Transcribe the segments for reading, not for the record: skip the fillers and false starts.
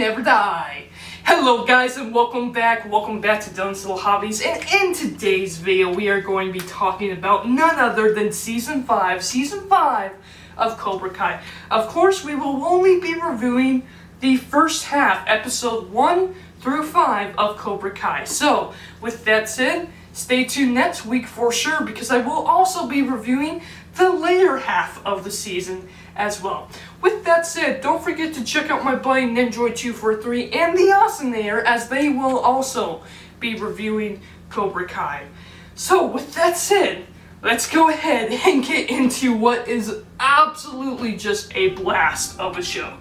never die. Hello guys and welcome back to Dylan's Little Hobbies, and in today's video we are going to be talking about none other than Season 5 of Cobra Kai. Of course, we will only be reviewing the first half, episode 1 through 5 of Cobra Kai. So, with that said, stay tuned next week for sure, because I will also be reviewing the later half of the season as well. With that said, don't forget to check out my buddy Ninjoy243 and the Awesomeator, as they will also be reviewing Cobra Kai. So, with that said, let's go ahead and get into what is absolutely just a blast of a show.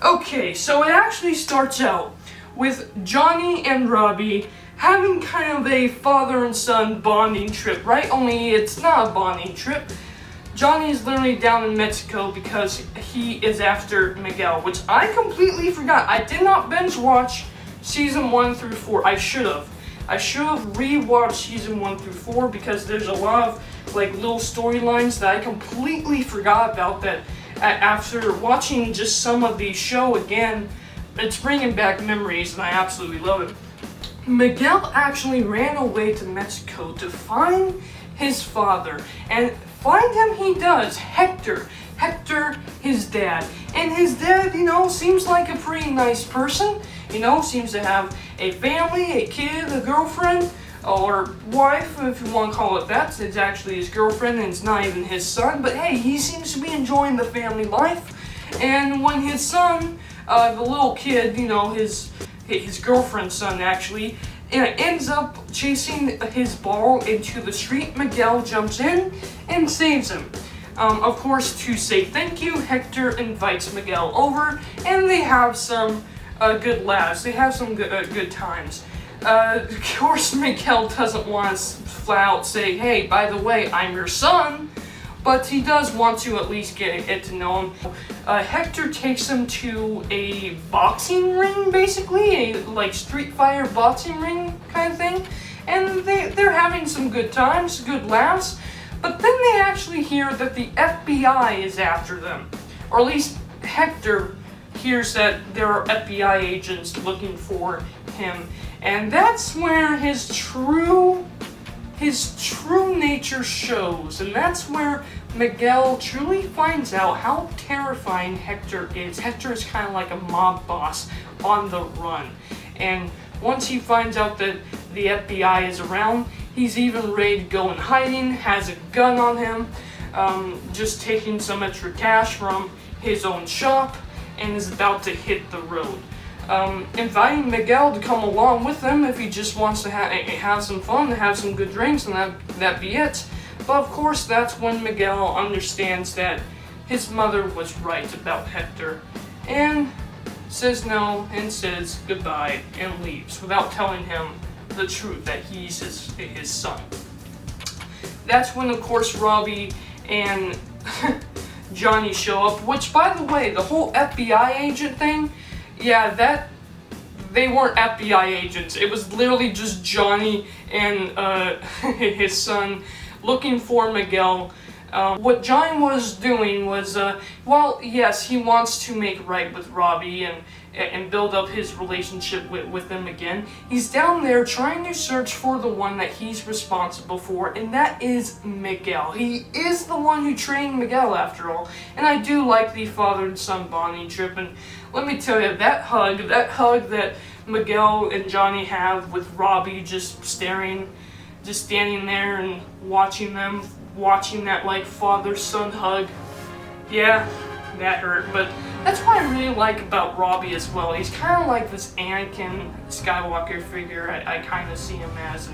Okay, so it actually starts out with Jhonny and Robbie having kind of a father and son bonding trip, right? Only it's not a bonding trip. Jhonny is literally down in Mexico because he is after Miguel, which I completely forgot. I did not binge watch season 1 through 4. I should have rewatched season 1 through 4, because there's a lot of like little storylines that I completely forgot about, that after watching just some of the show again, it's bringing back memories, and I absolutely love it. Miguel actually ran away to Mexico to find his father, and find him he does, Hector, his dad. And his dad, seems like a pretty nice person, seems to have a family, a kid, a girlfriend, or wife, if you want to call it that. It's actually his girlfriend, and it's not even his son, but hey, he seems to be enjoying the family life. And when his son, the little kid, his girlfriend's son actually, ends up chasing his ball into the street, Miguel jumps in and saves him. Of course, to say thank you, Hector invites Miguel over, and they have some good laughs. They have some good times. Of course, Miguel doesn't want to flat out say, hey, by the way, I'm your son, but he does want to at least get to know him. Hector takes him to a boxing ring, basically, a like Street Fighter boxing ring kind of thing, and they're having some good times, good laughs, but then they actually hear that the FBI is after them, or at least Hector hears that there are FBI agents looking for him, and that's where his true nature shows, and that's where Miguel truly finds out how terrifying Hector is. Hector is kind of like a mob boss on the run, and once he finds out that the FBI is around, he's even ready to go in hiding, has a gun on him, just taking some extra cash from his own shop, and is about to hit the road. Inviting Miguel to come along with him if he just wants to have some fun, have some good drinks, and that be it. But of course, that's when Miguel understands that his mother was right about Hector, and says no, and says goodbye, and leaves without telling him the truth, that he's his son. That's when, of course, Robbie and Jhonny show up, which, by the way, the whole FBI agent thing, yeah, that they weren't FBI agents. It was literally just Jhonny and his son looking for Miguel. What Jhonny was doing was, well, yes, he wants to make right with Robbie and build up his relationship with him again. He's down there trying to search for the one that he's responsible for, and that is Miguel. He is the one who trained Miguel, after all. And I do like the father and son bonding trip, and let me tell you, that hug that Miguel and Jhonny have with Robbie just standing there and watching that like father-son hug, yeah, that hurt. But that's what I really like about Robbie as well. He's kind of like this Anakin Skywalker figure I kind of see him as,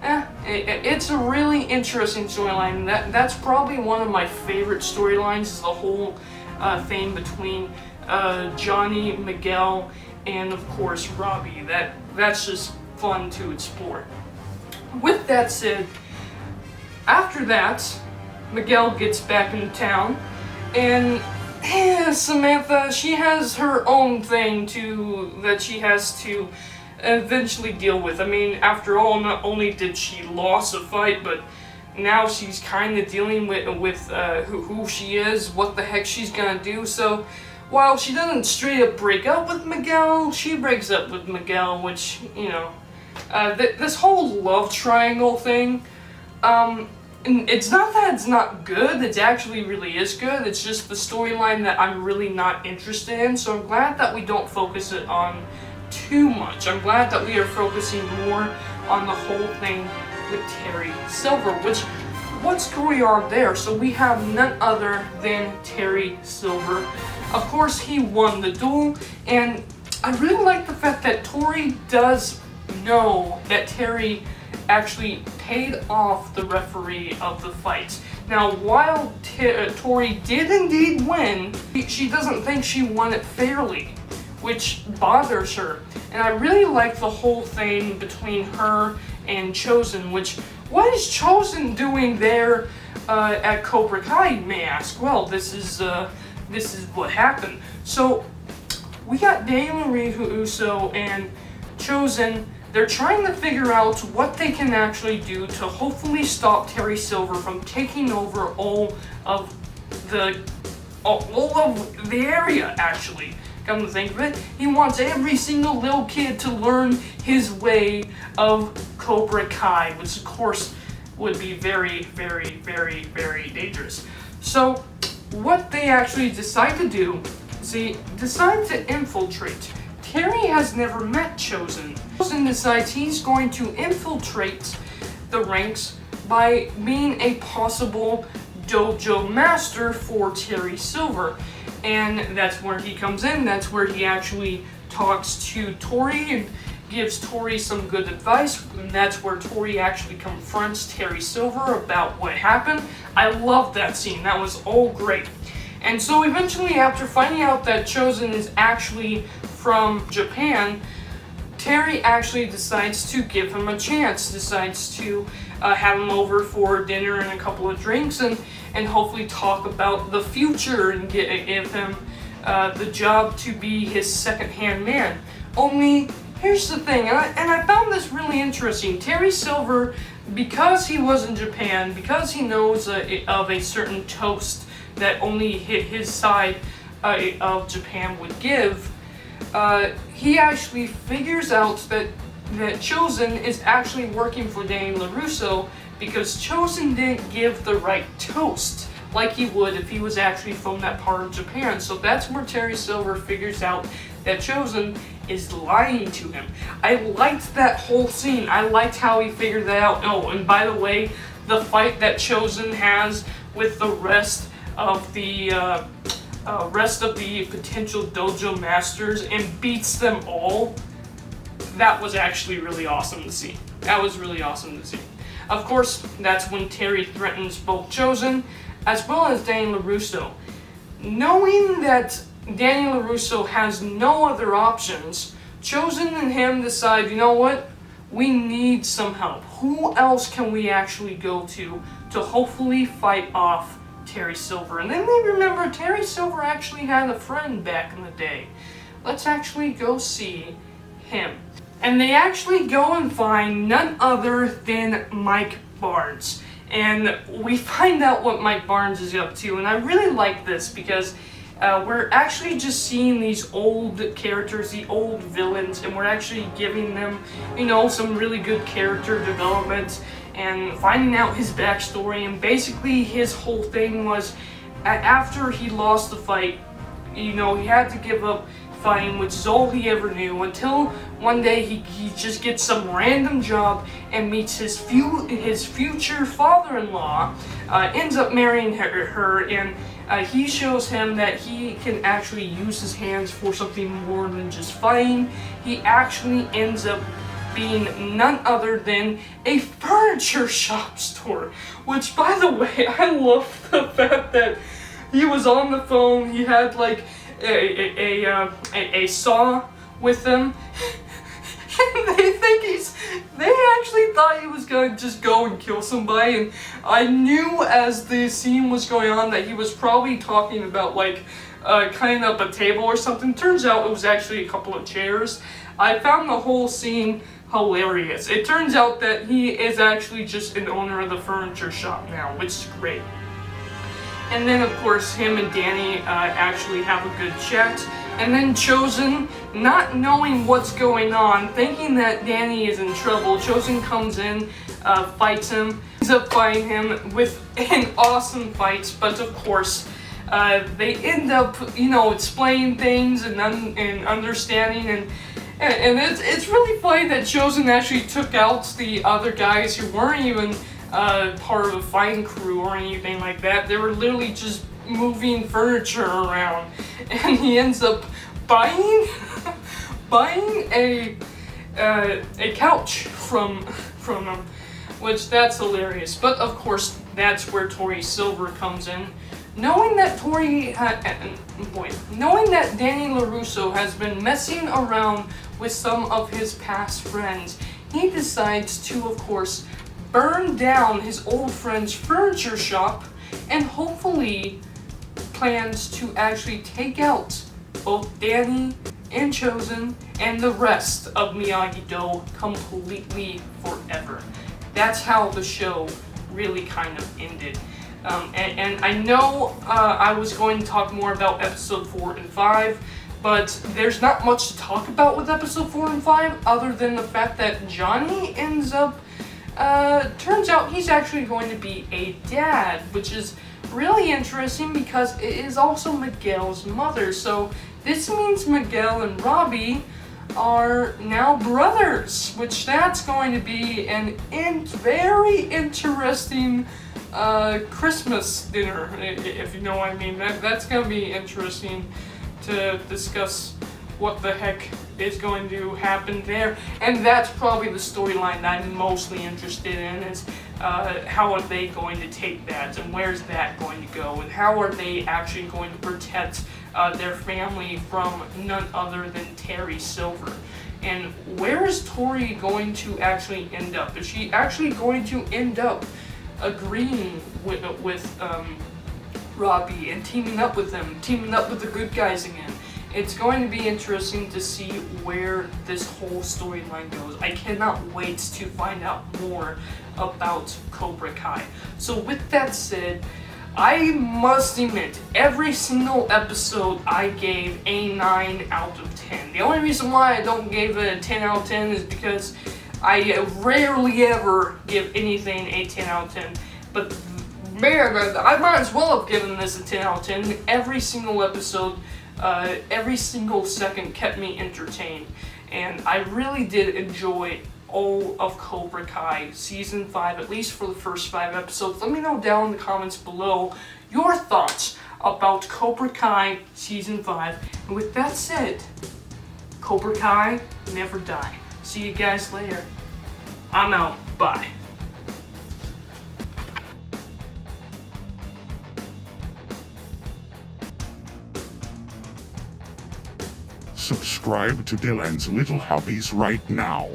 and it's a really interesting storyline. That's probably one of my favorite storylines, is the whole thing between Jhonny, Miguel, and of course Robbie. That's just fun to explore. With that said, after that, Miguel gets back into town, and Samantha, she has her own thing that she has to eventually deal with. I mean, after all, not only did she lose a fight, but now she's kind of dealing with who she is, what the heck she's gonna do. So while she doesn't straight up break up with Miguel, she breaks up with Miguel, which, you know, this whole love triangle thing, it's not that it's not good, it actually really is good. It's just the storyline that I'm really not interested in, so I'm glad that we don't focus it on too much. I'm glad that we are focusing more on the whole thing with Terry Silver, which, what's going on there? So we have none other than Terry Silver. Of course, he won the duel, and I really like the fact that Tori does know that Terry actually paid off the referee of the fight. Now, while Tori did indeed win, she doesn't think she won it fairly, which bothers her. And I really like the whole thing between her and Chosen, which, what is Chosen doing there at Cobra Kai, you may ask? Well, this is what happened. So, we got Daniel Russo and Chosen. They're trying to figure out what they can actually do to hopefully stop Terry Silver from taking over all of the area, actually. Come to think of it, he wants every single little kid to learn his way of Cobra Kai, which of course would be very, very, very, very dangerous. So what they actually decide to do is they decide to infiltrate. Terry has never met Chosen. Chosen decides he's going to infiltrate the ranks by being a possible dojo master for Terry Silver. And that's where he comes in. That's where he actually talks to Tori and gives Tori some good advice. And that's where Tori actually confronts Terry Silver about what happened. I love that scene. That was all great. And so eventually, after finding out that Chosen is actually from Japan, Terry actually decides to give him a chance, decides to have him over for dinner and a couple of drinks, and hopefully talk about the future and give him the job to be his second-hand man. Only, here's the thing, and I found this really interesting. Terry Silver, because he was in Japan, because he knows of a certain toast that only his side of Japan would give, he actually figures out that Chosen is actually working for Daniel LaRusso because Chosen didn't give the right toast like he would if he was actually from that part of Japan. So that's where Terry Silver figures out that Chosen is lying to him. I liked that whole scene. I liked how he figured that out. Oh, and by the way, the fight that Chosen has with the rest of the potential dojo masters and beats them all, that was actually really awesome to see. That was really awesome to see. Of course, that's when Terry threatens both Chosen as well as Daniel LaRusso. Knowing that Daniel LaRusso has no other options, Chosen and him decide, you know what? We need some help. Who else can we actually go to hopefully fight off Terry Silver? And then they remember Terry Silver actually had a friend back in the day. Let's actually go see him. And they actually go and find none other than Mike Barnes. And we find out what Mike Barnes is up to. And I really like this because we're actually just seeing these old characters, the old villains, and we're actually giving them, you know, some really good character development and finding out his backstory. And basically his whole thing was, after he lost the fight, you know, he had to give up fighting, which is all he ever knew, until one day he just gets some random job and meets his future father-in-law, ends up marrying her, and he shows him that he can actually use his hands for something more than just fighting. He actually ends up being none other than a furniture shop store, which, by the way, I love the fact that he was on the phone, he had like a saw with him, and they actually thought he was gonna just go and kill somebody. And I knew as the scene was going on that he was probably talking about like cutting up a table or something. Turns out it was actually a couple of chairs. I found the whole scene hilarious. It turns out that he is actually just an owner of the furniture shop now, which is great. And then, of course, him and Danny actually have a good chat. And then Chosen, not knowing what's going on, thinking that Danny is in trouble, Chosen comes in, fights him, ends up fighting him with an awesome fight. But of course, they end up, explaining things and understanding, and it's really funny that Chosen actually took out the other guys who weren't even part of a fighting crew or anything like that. They were literally just moving furniture around, and he ends up buying a couch from them, which that's hilarious. But of course, that's where Tori Silver comes in. Knowing that Danny LaRusso has been messing around with some of his past friends, he decides to, of course, burn down his old friend's furniture shop, and hopefully plans to actually take out both Danny and Chosen and the rest of Miyagi-Do completely forever. That's how the show really kind of ended. And I know I was going to talk more about episode 4 and 5, but there's not much to talk about with episode 4 and 5 other than the fact that jhonny ends up, turns out he's actually going to be a dad, which is really interesting because it is also Miguel's mother. So this means Miguel and Robbie are now brothers, which that's going to be an very interesting Christmas dinner, if you know what I mean. That's going to be interesting to discuss what the heck is going to happen there. And that's probably the storyline that I'm mostly interested in, is how are they going to take that, and where's that going to go, and how are they actually going to protect their family from none other than Terry Silver. And where is Tori going to actually end up? Is she actually going to end up agreeing with Robbie and teaming up with them, teaming up with the good guys again? It's going to be interesting to see where this whole storyline goes. I cannot wait to find out more about Cobra Kai. So with that said, I must admit, every single episode I gave a 9 out of 10. The only reason why I don't give it a 10 out of 10 is because I rarely ever give anything a 10 out of 10. But man, I might as well have given this a 10 out of 10. Every single episode, every single second kept me entertained. And I really did enjoy all of Cobra Kai Season 5, at least for the first 5 episodes. Let me know down in the comments below your thoughts about Cobra Kai Season 5. And with that said, Cobra Kai never die. See you guys later. I'm out. Bye. Subscribe to Dylan's Little Hobbies right now.